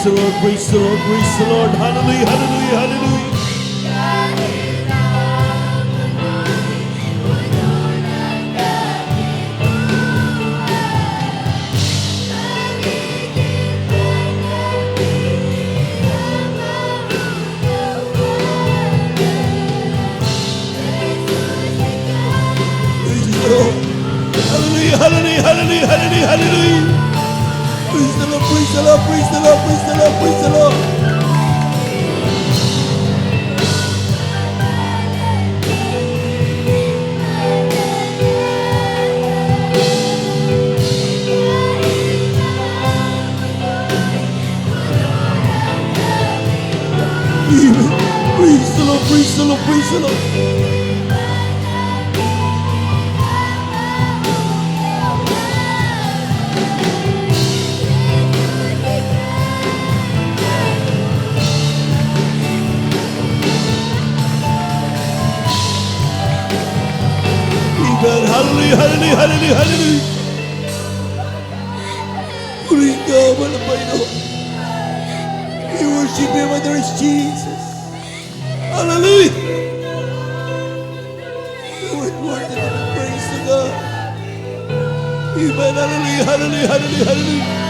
Praise the Lord, praise the Lord, praise the Lord. Hallelujah, hallelujah, hallelujah. Praise the Lord. Hallelujah, hallelujah, hallelujah, hallelujah, hallelujah. Praise the Lord, praise the Lord, praise the Lord, praise the Lord, praise the Lord. Praise the Lord, praise the Lord, praise the Lord. Amen. Hallelujah, hallelujah, hallelujah, hallelujah. Praise God, Lord. We worship Him, there is Jesus. Hallelujah. Praise to God. Amen. Hallelujah, hallelujah, hallelujah, hallelujah.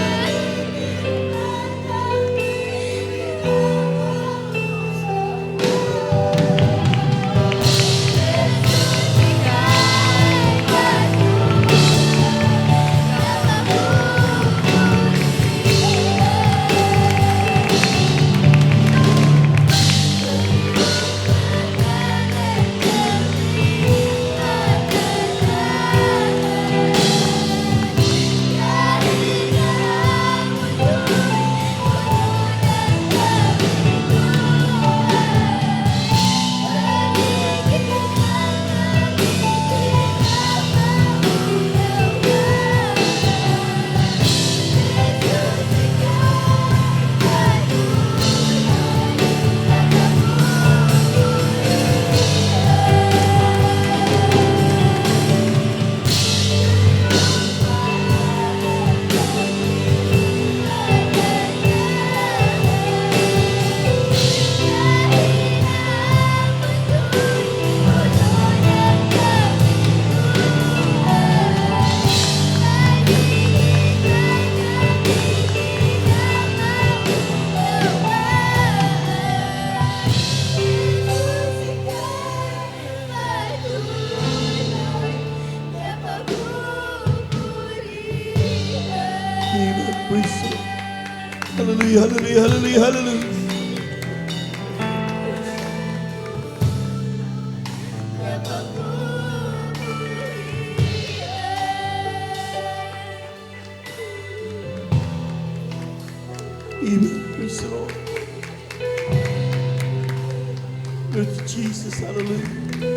Amen. Praise the Lord. Hallelujah, hallelujah, hallelujah, hallelujah. Amen. Praise the Lord. Praise Jesus. Hallelujah.